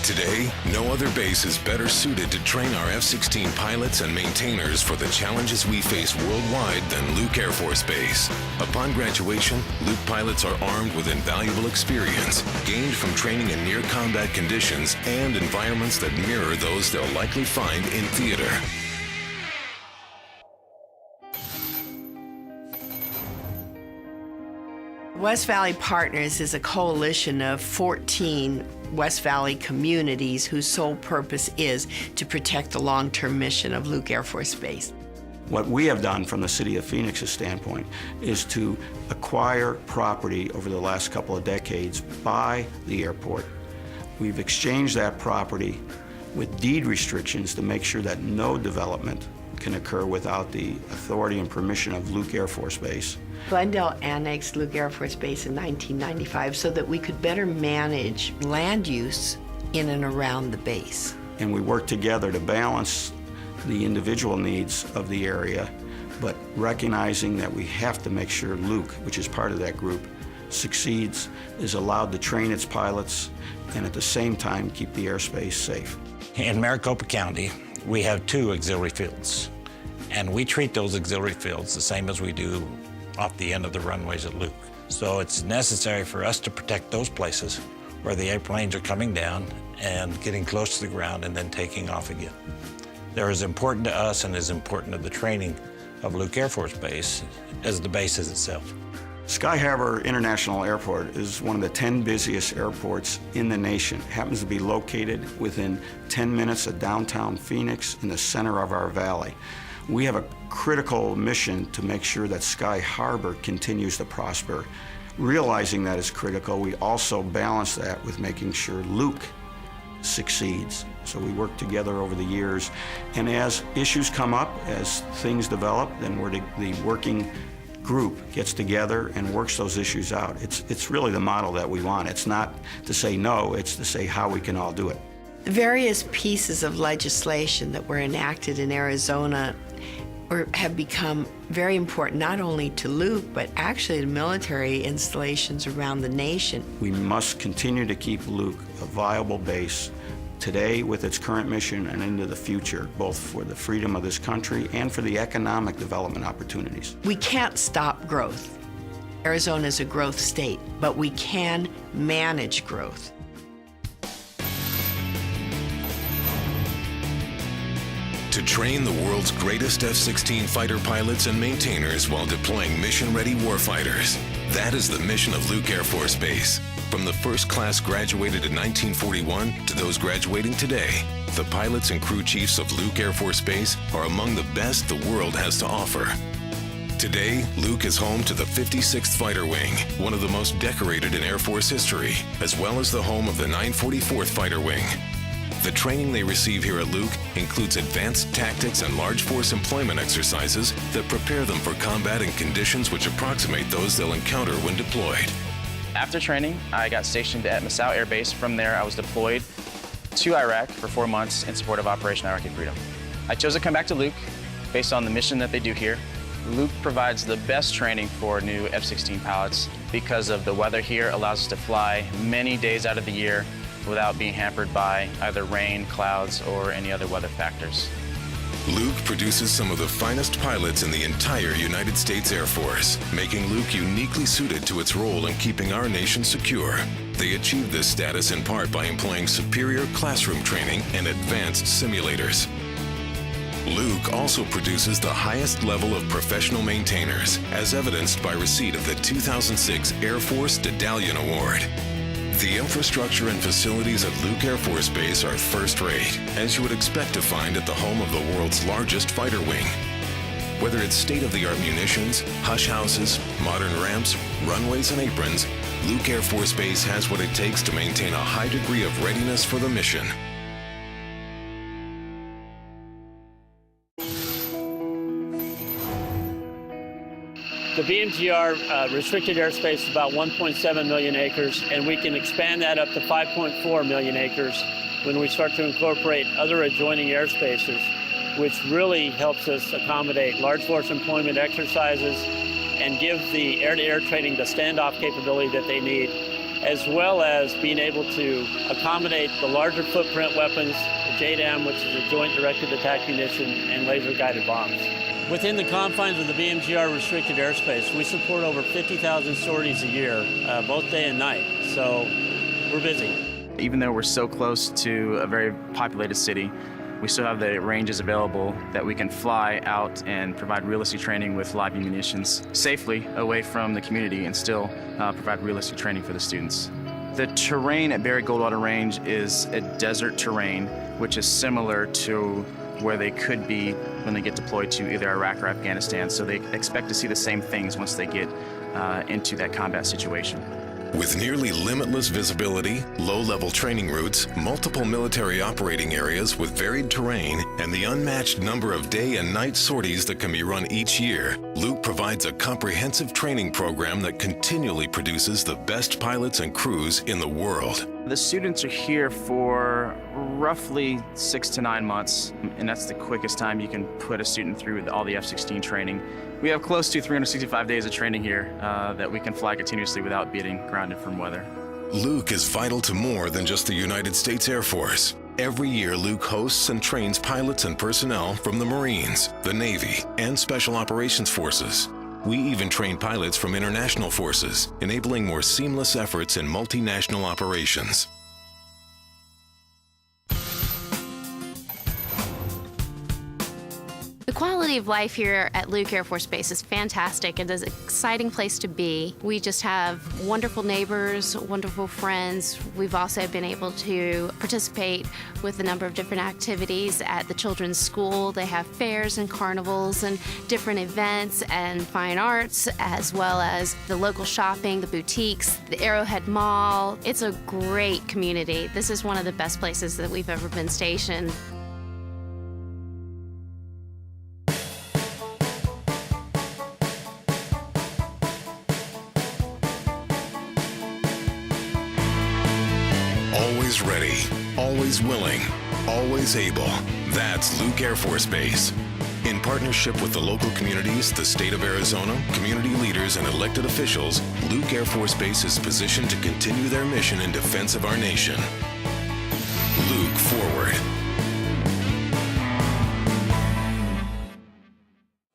Today, no other base is better suited to train our F-16 pilots and maintainers for the challenges we face worldwide than Luke Air Force Base. Upon graduation, Luke pilots are armed with invaluable experience gained from training in near-combat conditions and environments that mirror those they'll likely find in theater. West Valley Partners is a coalition of 14 West Valley communities whose sole purpose is to protect the long-term mission of Luke Air Force Base. What we have done from the City of Phoenix's standpoint is to acquire property over the last couple of decades by the airport. We've exchanged that property with deed restrictions to make sure that no development can occur without the authority and permission of Luke Air Force Base. Glendale annexed Luke Air Force Base in 1995 so that we could better manage land use in and around the base. And we work together to balance the individual needs of the area, but recognizing that we have to make sure Luke, which is part of that group, succeeds, is allowed to train its pilots, and at the same time keep the airspace safe. In Maricopa County, we have 2 auxiliary fields, and we treat those auxiliary fields the same as we do off the end of the runways at Luke. So it's necessary for us to protect those places where the airplanes are coming down and getting close to the ground and then taking off again. They're as important to us and as important to the training of Luke Air Force Base as the base is itself. Sky Harbor International Airport is one of the 10 busiest airports in the nation. It happens to be located within 10 minutes of downtown Phoenix in the center of our valley. We have a critical mission to make sure that Sky Harbor continues to prosper. Realizing that is critical, we also balance that with making sure Luke succeeds. So we work together over the years, and as issues come up, as things develop, then the working group gets together and works those issues out. It's really the model that we want. It's not to say no, it's to say how we can all do it. Various pieces of legislation that were enacted in Arizona have become very important, not only to Luke, but actually to military installations around the nation. We must continue to keep Luke a viable base today with its current mission and into the future, both for the freedom of this country and for the economic development opportunities. We can't stop growth. Arizona is a growth state, but we can manage growth. To train the world's greatest F-16 fighter pilots and maintainers while deploying mission-ready warfighters. That is the mission of Luke Air Force Base. From the first class graduated in 1941 to those graduating today, the pilots and crew chiefs of Luke Air Force Base are among the best the world has to offer. Today, Luke is home to the 56th Fighter Wing, one of the most decorated in Air Force history, as well as the home of the 944th Fighter Wing. The training they receive here at Luke includes advanced tactics and large force employment exercises that prepare them for combat in conditions which approximate those they'll encounter when deployed. After training, I got stationed at Masao Air Base. From there, I was deployed to Iraq for 4 months in support of Operation Iraqi Freedom. I chose to come back to Luke based on the mission that they do here. Luke provides the best training for new F-16 pilots because of the weather here allows us to fly many days out of the year without being hampered by either rain, clouds, or any other weather factors. Luke produces some of the finest pilots in the entire United States Air Force, making Luke uniquely suited to its role in keeping our nation secure. They achieve this status in part by employing superior classroom training and advanced simulators. Luke also produces the highest level of professional maintainers, as evidenced by receipt of the 2006 Air Force Dedallion Award. The infrastructure and facilities at Luke Air Force Base are first-rate, as you would expect to find at the home of the world's largest fighter wing. Whether it's state-of-the-art munitions, hush houses, modern ramps, runways, and aprons, Luke Air Force Base has what it takes to maintain a high degree of readiness for the mission. The BMGR restricted airspace is about 1.7 million acres, and we can expand that up to 5.4 million acres when we start to incorporate other adjoining airspaces, which really helps us accommodate large force employment exercises and give the air-to-air training the standoff capability that they need as well as being able to accommodate the larger footprint weapons, the JDAM, which is a Joint Directed Attack Munition, and laser-guided bombs. Within the confines of the BMGR restricted airspace, we support over 50,000 sorties a year, both day and night, so we're busy. Even though we're so close to a very populated city, we still have the ranges available that we can fly out and provide realistic training with live munitions safely away from the community and still provide realistic training for the students. The terrain at Barry Goldwater Range is a desert terrain, which is similar to where they could be when they get deployed to either Iraq or Afghanistan. So they expect to see the same things once they get into that combat situation. With nearly limitless visibility, low-level training routes, multiple military operating areas with varied terrain, and the unmatched number of day and night sorties that can be run each year, Luke provides a comprehensive training program that continually produces the best pilots and crews in the world. The students are here for roughly 6 to 9 months, and that's the quickest time you can put a student through all the F-16 training. We have close to 365 days of training here that we can fly continuously without being grounded from weather. Luke is vital to more than just the United States Air Force. Every year, Luke hosts and trains pilots and personnel from the Marines, the Navy, and Special Operations Forces. We even train pilots from international forces, enabling more seamless efforts in multinational operations. The quality of life here at Luke Air Force Base is fantastic. It is an exciting place to be. We just have wonderful neighbors, wonderful friends. We've also been able to participate with a number of different activities at the children's school. They have fairs and carnivals and different events and fine arts, as well as the local shopping, the boutiques, the Arrowhead Mall. It's a great community. This is one of the best places that we've ever been stationed. Always ready, always willing, always able. That's Luke Air Force Base. In partnership with the local communities, the state of Arizona, community leaders, and elected officials, Luke Air Force Base is positioned to continue their mission in defense of our nation. Luke forward.